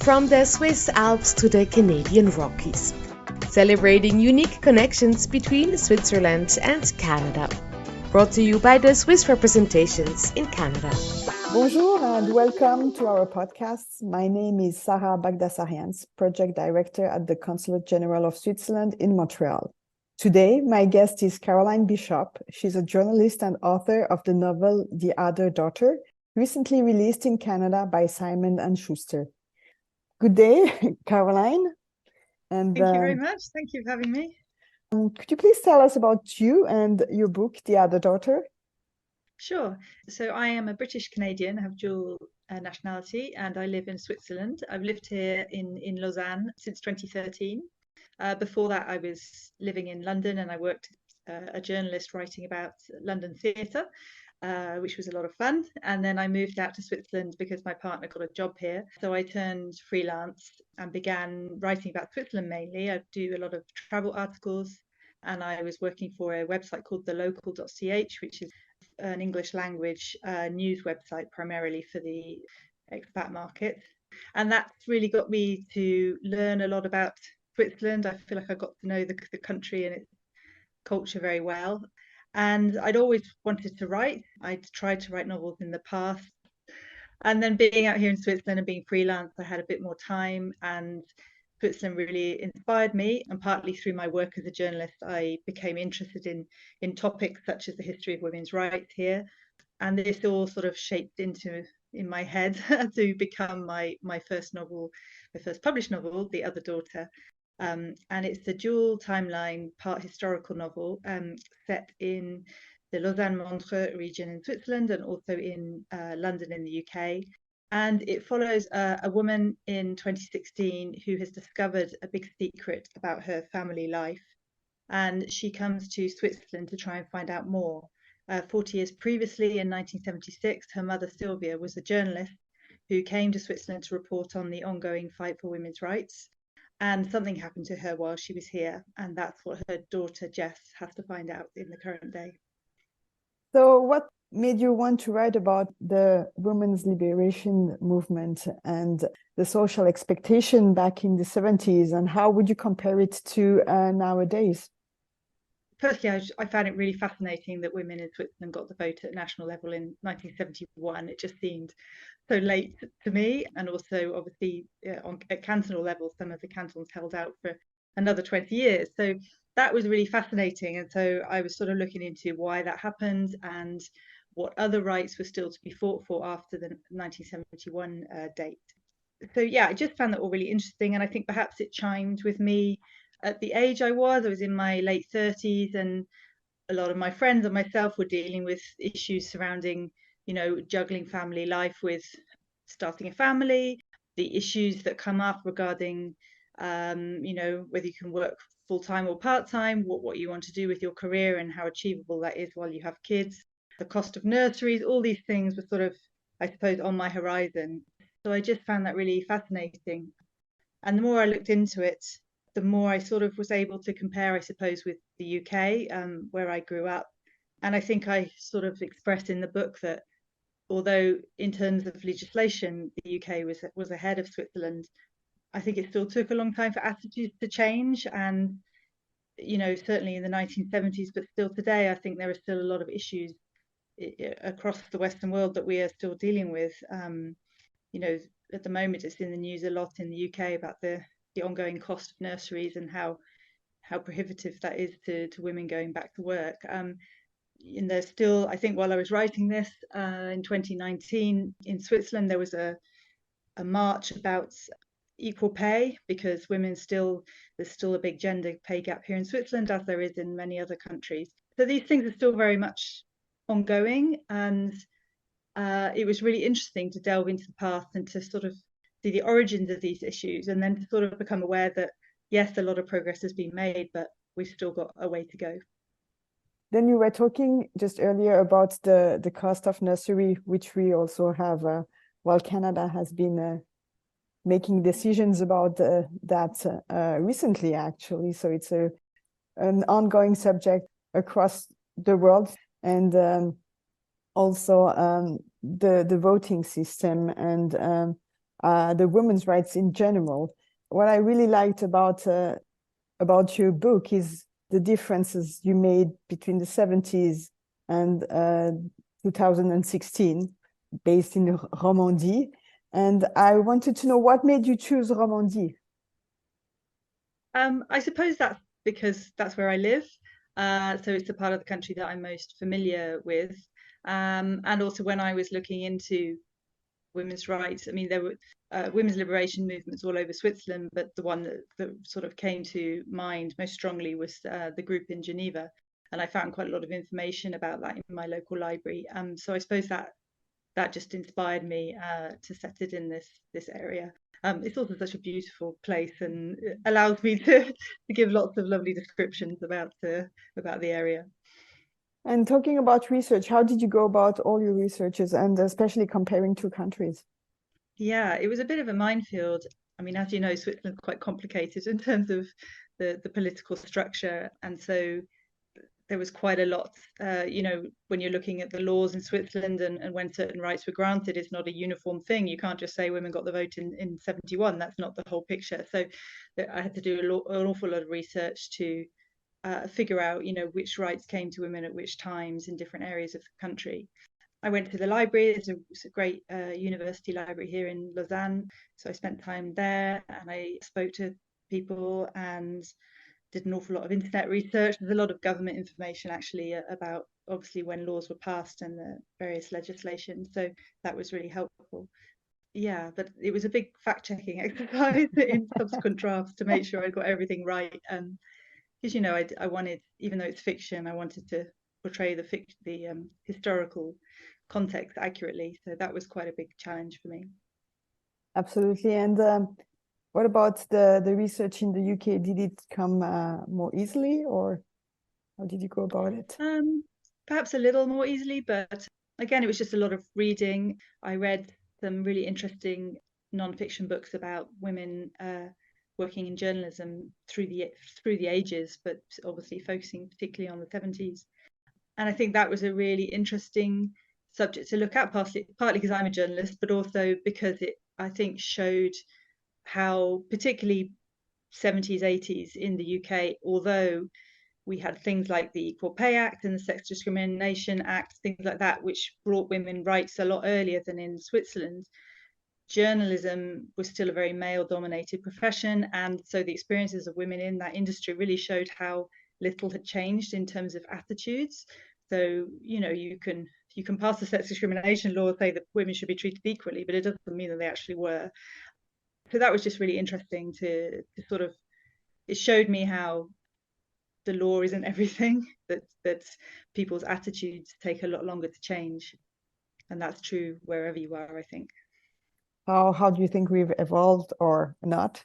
from the Swiss Alps to the Canadian Rockies, celebrating unique connections between Switzerland and Canada. Brought to you by the Swiss representations in Canada. Bonjour and welcome to our podcast. My name is Sarah Bagdasarians, Project Director at the Consulate General of Switzerland in Montreal. Today, my guest is Caroline Bishop. She's a journalist and author of the novel The Other Daughter, recently released in Canada by Simon & Schuster. Good day, Caroline. And thank you very much. Thank you for having me. Could you please tell us about you and your book, The Other Daughter? Sure. So I am a British Canadian, I have dual nationality, and I live in Switzerland. I've lived here in Lausanne since 2013. Before that, I was living in London and I worked as a journalist writing about London theatre, which was a lot of fun. And then I moved out to Switzerland because my partner got a job here. So I turned freelance and began writing about Switzerland mainly. I do a lot of travel articles, and I was working for a website called thelocal.ch, which is an English language news website primarily for the expat market. And that's really got me to learn a lot about Switzerland. I feel like I got to know the country and its culture very well. And I'd always wanted to write. I'd tried to write novels in the past. And then being out here in Switzerland and being freelance, I had a bit more time, and Switzerland really inspired me. And partly through my work as a journalist, I became interested in topics such as the history of women's rights here. And this all sort of shaped in my head to become my first novel, my first published novel, The Other Daughter. And it's a dual timeline, part historical novel set in the Lausanne-Montreux region in Switzerland and also in London in the UK. And it follows a woman in 2016 who has discovered a big secret about her family life. And she comes to Switzerland to try and find out more. 40 years previously, in 1976, her mother Sylvia was a journalist who came to Switzerland to report on the ongoing fight for women's rights. And something happened to her while she was here. And that's what her daughter Jess has to find out in the current day. So what made you want to write about the women's liberation movement and the social expectation back in the 70s? And how would you compare it to nowadays? Personally, I found it really fascinating that women in Switzerland got the vote at national level in 1971. It just seemed so late to me. And also, obviously, at cantonal level, some of the cantons held out for another 20 years. So that was really fascinating. And so I was sort of looking into why that happened and what other rights were still to be fought for after the 1971 date. So yeah, I just found that all really interesting. And I think perhaps it chimed with me at the age I was in my late 30s, and a lot of my friends and myself were dealing with issues surrounding, juggling family life with starting a family, the issues that come up regarding, whether you can work full-time or part-time, what you want to do with your career and how achievable that is while you have kids, the cost of nurseries, all these things were sort of, I suppose, on my horizon. So I just found that really fascinating. And the more I looked into it, the more I sort of was able to compare, I suppose, with the UK, where I grew up. And I think I sort of expressed in the book that although in terms of legislation, the UK was ahead of Switzerland, I think it still took a long time for attitudes to change. And, certainly in the 1970s, but still today, I think there are still a lot of issues across the Western world that we are still dealing with. At the moment, it's in the news a lot in the UK about the ongoing cost of nurseries and how prohibitive that is to women going back to work. And there's still, I think while I was writing this in 2019 in Switzerland, there was a march about equal pay, because there's still a big gender pay gap here in Switzerland, as there is in many other countries. So these things are still very much ongoing, and it was really interesting to delve into the past and to sort of see the origins of these issues, and then to sort of become aware that yes, a lot of progress has been made, but we've still got a way to go. Then you were talking just earlier about the cost of nursery, which we also have, while Canada has been making decisions about that recently, actually. So it's an ongoing subject across the world. And also the voting system. And the women's rights in general. What I really liked about your book is the differences you made between the 70s and 2016, based in Romandie. And I wanted to know what made you choose Romandie? I suppose that's because that's where I live. So it's the part of the country that I'm most familiar with. And also when I was looking into women's rights, I mean, there were women's liberation movements all over Switzerland, but the one that sort of came to mind most strongly was the group in Geneva. And I found quite a lot of information about that in my local library. So I suppose that just inspired me to set it in this area. It's also such a beautiful place, and it allows me to give lots of lovely descriptions about the area. And talking about research, how did you go about all your researches, and especially comparing two countries? Yeah, it was a bit of a minefield. I mean, as you know, Switzerland's quite complicated in terms of the political structure, and so there was quite a lot, when you're looking at the laws in Switzerland and when certain rights were granted, it's not a uniform thing. You can't just say women got the vote in 71. That's not the whole picture. So I had to do an awful lot of research to figure out, which rights came to women at which times in different areas of the country. I went to the library. There's a great university library here in Lausanne. So I spent time there and I spoke to people and did an awful lot of internet research. There's a lot of government information actually about obviously when laws were passed and the various legislation. So that was really helpful. Yeah, but it was a big fact-checking exercise in subsequent drafts to make sure I got everything right. Because I wanted, even though it's fiction, I wanted to portray the historical context accurately. So that was quite a big challenge for me. Absolutely. And what about the research in the UK? Did it come more easily, or how did you go about it? Perhaps a little more easily, but again, it was just a lot of reading. I read some really interesting non-fiction books about women working in journalism through the ages, but obviously focusing particularly on the 70s. And I think that was a really interesting subject to look at, partly because I'm a journalist, but also because it, I think, showed how particularly 70s, 80s in the UK, although we had things like the Equal Pay Act and the Sex Discrimination Act, things like that, which brought women rights a lot earlier than in Switzerland, journalism was still a very male-dominated profession. And so the experiences of women in that industry really showed how little had changed in terms of attitudes. So, you can pass the sex discrimination law and say that women should be treated equally, but it doesn't mean that they actually were. So that was just really interesting to sort of, it showed me how the law isn't everything, that people's attitudes take a lot longer to change. And that's true wherever you are, I think. How do you think we've evolved or not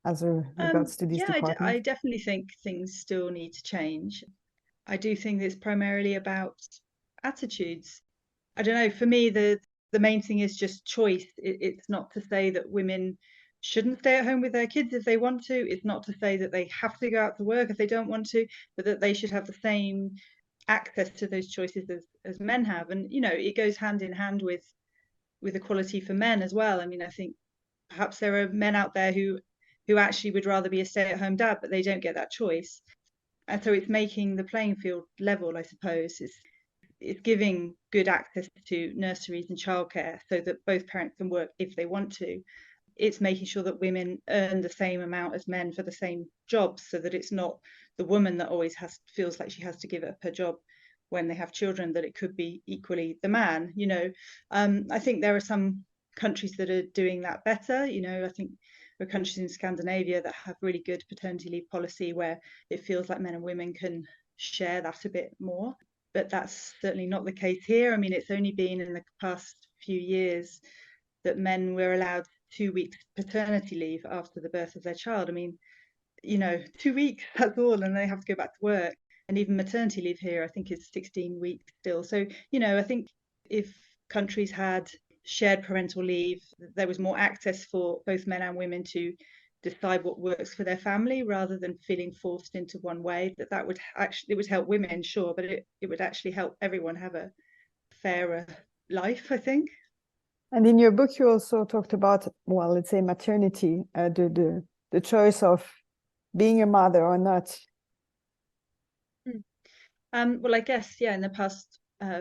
as regards to these departments? I definitely think things still need to change. I do think it's primarily about attitudes. I don't know, for me, the main thing is just choice. It's not to say that women shouldn't stay at home with their kids if they want to. It's not to say that they have to go out to work if they don't want to, but that they should have the same access to those choices as men have. And, it goes hand in hand with equality for men as well. I mean, I think perhaps there are men out there who actually would rather be a stay-at-home dad, but they don't get that choice. And so it's making the playing field level, I suppose. It's giving good access to nurseries and childcare so that both parents can work if they want to. It's making sure that women earn the same amount as men for the same jobs, so that it's not the woman that always feels like she has to give up her job when they have children, that it could be equally the man. I think there are some countries that are doing that better. I think there are countries in Scandinavia that have really good paternity leave policy where it feels like men and women can share that a bit more. But that's certainly not the case here. I mean, it's only been in the past few years that men were allowed 2 weeks paternity leave after the birth of their child. I mean, 2 weeks, that's all, and they have to go back to work. And even maternity leave here, I think, is 16 weeks still. So, I think if countries had shared parental leave, there was more access for both men and women to decide what works for their family rather than feeling forced into one way, that would actually, it would help women, sure, but it would actually help everyone have a fairer life, I think. And in your book, you also talked about, well, let's say maternity, the choice of being a mother or not. Well, I guess, yeah, in the past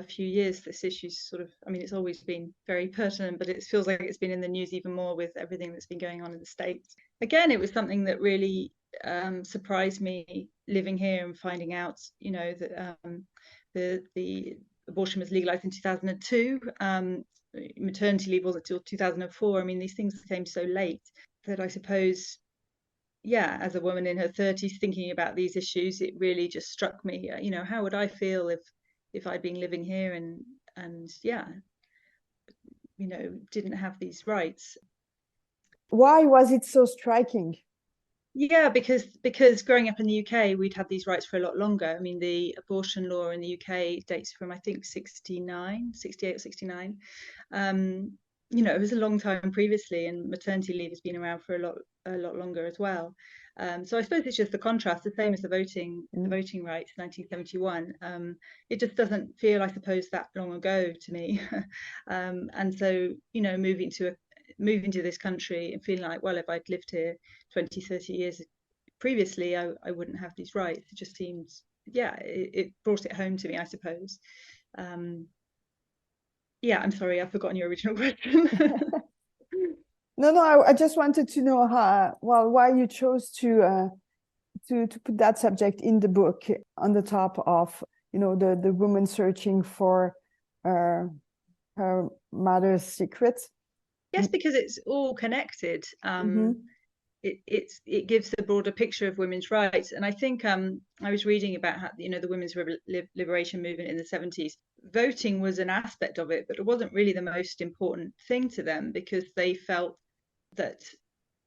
few years, this issue's sort of, I mean, it's always been very pertinent, but it feels like it's been in the news even more with everything that's been going on in the States. Again, it was something that really surprised me living here and finding out, you know, that the abortion was legalized in 2002. Maternity leave wasn't until 2004. I mean, these things came so late that I suppose, yeah, as a woman in her 30s thinking about these issues, it really just struck me, you know, how would I feel if I'd been living here and yeah, you know, didn't have these rights. Why was it so striking? Yeah, because growing up in the UK, we'd had these rights for a lot longer. I mean, the abortion law in the UK dates from, I think, 68 or 69. You know, it was a long time previously, and maternity leave has been around for a lot longer as well. So I suppose it's just the contrast, the same as the voting rights, 1971. It just doesn't feel, I suppose, that long ago to me. And so, you know, moving to this country and feeling like, well, if I'd lived here 20, 30 years previously, I wouldn't have these rights. It just seemed, yeah, it brought it home to me, I suppose. Yeah, I'm sorry, I've forgotten your original question. No, I just wanted to know why you chose to put that subject in the book on the top of, you know, the woman searching for her mother's secret. Yes, because it's all connected. It gives a broader picture of women's rights, and I think I was reading about how, you know, the women's liberation movement in the 70s. Voting was an aspect of it, but it wasn't really the most important thing to them because they felt that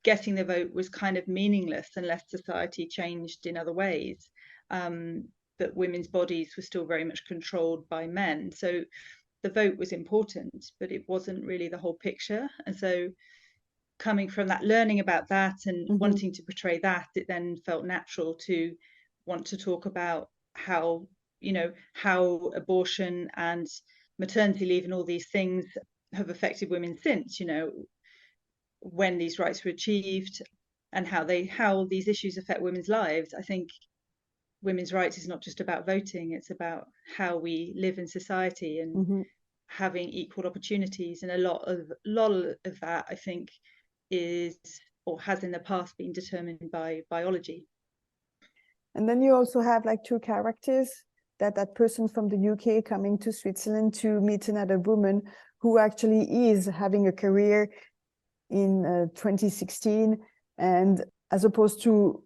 getting the vote was kind of meaningless unless society changed in other ways. That women's bodies were still very much controlled by men, so the vote was important, but it wasn't really the whole picture. And so coming from that, learning about that and wanting to portray that, it then felt natural to want to talk about how, you know, how abortion and maternity leave and all these things have affected women since, you know, when these rights were achieved and how these issues affect women's lives. I think women's rights is not just about voting, it's about how we live in society and having equal opportunities. And a lot of that, I think, is or has in the past been determined by biology. And then you also have like two characters, that person from the UK coming to Switzerland to meet another woman who actually is having a career in 2016, and as opposed to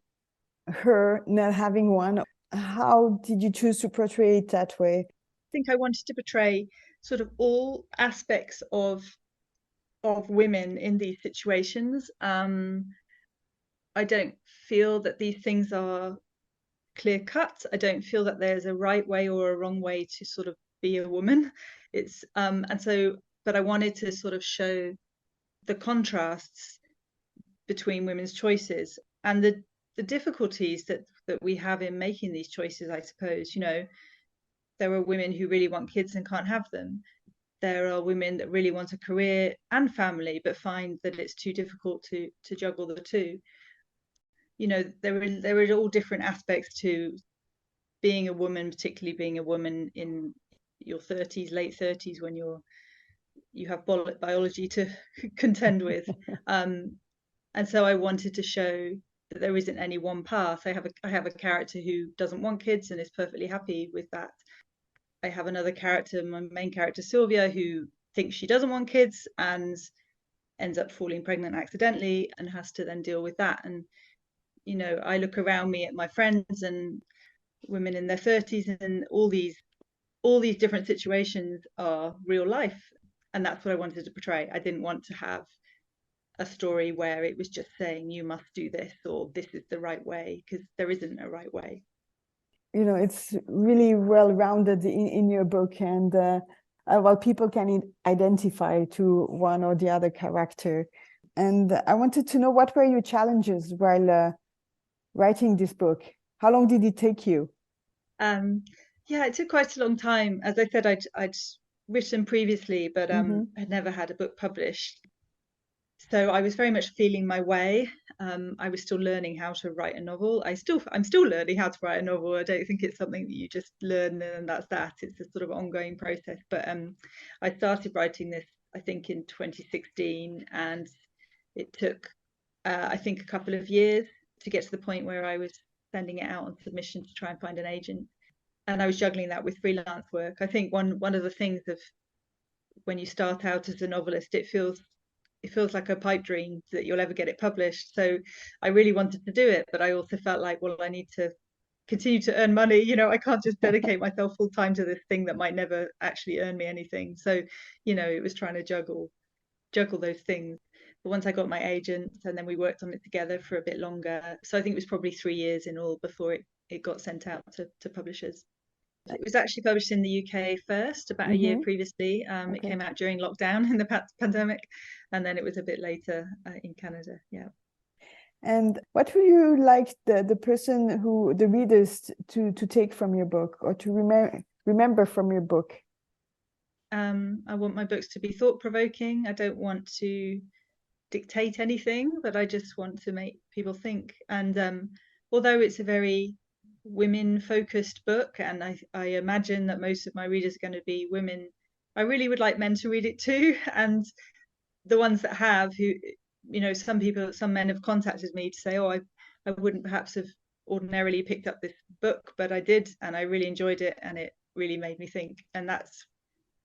her not having one. How did you choose to portray it that way? I think I wanted to portray sort of all aspects of women in these situations. I don't feel that these things are clear cut. I don't feel that there's a right way or a wrong way to sort of be a woman. It's and so, but I wanted to sort of show the contrasts between women's choices and the difficulties that we have in making these choices. I suppose, you know, there are women who really want kids and can't have them. There are women that really want a career and family, but find that it's too difficult to juggle the two. You know, there are all different aspects to being a woman, particularly being a woman in your 30s, late 30s, when you have biology to contend with. And so I wanted to show that there isn't any one path. I have a character who doesn't want kids and is perfectly happy with that. I have another character, my main character Sylvia, who thinks she doesn't want kids and ends up falling pregnant accidentally and has to then deal with that. And, you know, I look around me at my friends and women in their 30s, and all these different situations are real life. And that's what I wanted to portray. I didn't want to have a story where it was just saying you must do this or this is the right way, because there isn't a right way. You know, it's really well rounded in your book, and well, people can identify to one or the other character. And I wanted to know, what were your challenges while writing this book? How long did it take you? Yeah, it took quite a long time. As I said, I'd written previously, but had never had a book published. So I was very much feeling my way. I was still learning how to write a novel. I'm still learning how to write a novel. I don't think it's something that you just learn and that's that. It's a sort of ongoing process. But I started writing this, I think, in 2016, and it took, I think, a couple of years to get to the point where I was sending it out on submission to try and find an agent. And I was juggling that with freelance work. I think one of the things of when you start out as a novelist, it feels like a pipe dream that you'll ever get it published. So I really wanted to do it, but I also felt like, well, I need to continue to earn money. You know, I can't just dedicate myself full time to this thing that might never actually earn me anything. So, you know, it was trying to juggle those things. But once I got my agent, and then we worked on it together for a bit longer. So I think it was probably 3 years in all before it got sent out to publishers. It was actually published in the UK first, about a year previously. It came out during lockdown in the pandemic, and then it was a bit later in Canada. Yeah. And what would you like the readers to take from your book, or to remember from your book? I want my books to be thought-provoking. I don't want to dictate anything, but I just want to make people think. And although it's a very women-focused book, and I imagine that most of my readers are going to be women, I really would like men to read it too. And the ones that have, who, you know, some men have contacted me to say, oh, I wouldn't perhaps have ordinarily picked up this book, but I did, and I really enjoyed it, and it really made me think. And that's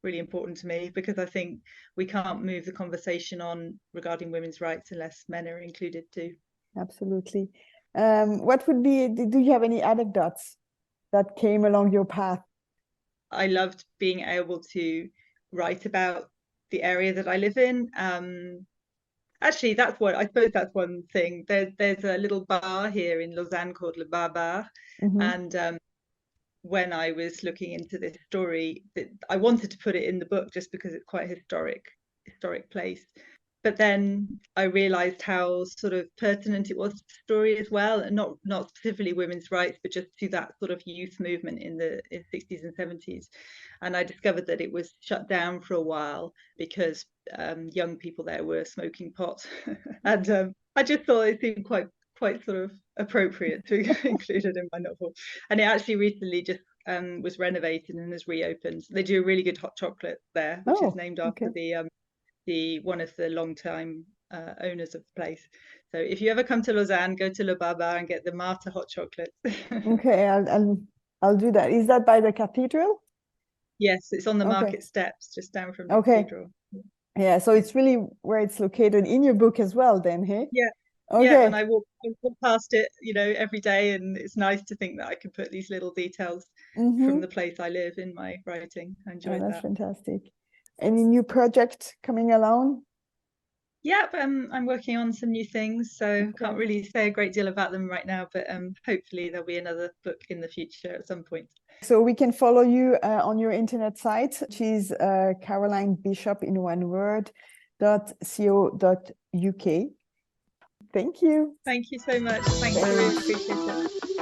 really important to me, because I think we can't move the conversation on regarding women's rights unless men are included too. Absolutely. What would be, do you have any anecdotes that came along your path? I loved being able to write about the area that I live in. Actually, I suppose that's one thing. There's a little bar here in Lausanne called Le Bar, and when I was looking into this story, I wanted to put it in the book just because it's quite a historic place. But then I realized how sort of pertinent it was to the story as well, and not specifically women's rights, but just to that sort of youth movement in the 60s and 70s. And I discovered that it was shut down for a while because young people there were smoking pot. And I just thought it seemed quite sort of appropriate to include it in my novel. And it actually recently just was renovated and has reopened. They do a really good hot chocolate there, which is named after the one of the long-time owners of the place. So if you ever come to Lausanne, go to Le Bar and get the Marta hot chocolate. Okay, I'll do that. Is that by the cathedral? Yes, it's on the market steps, just down from the cathedral. Yeah, so it's really where it's located in your book as well, then, hey? Yeah. Okay. Yeah, and I walk past it, you know, every day, and it's nice to think that I can put these little details from the place I live in my writing. I enjoy that. That's fantastic. Any new project coming along? Yeah, I'm working on some new things, so can't really say a great deal about them right now, but hopefully there'll be another book in the future at some point. So we can follow you on your internet site, which is Caroline Bishop in one word, .co.uk. Thank you. Thank you so much. Thanks, I really appreciate it.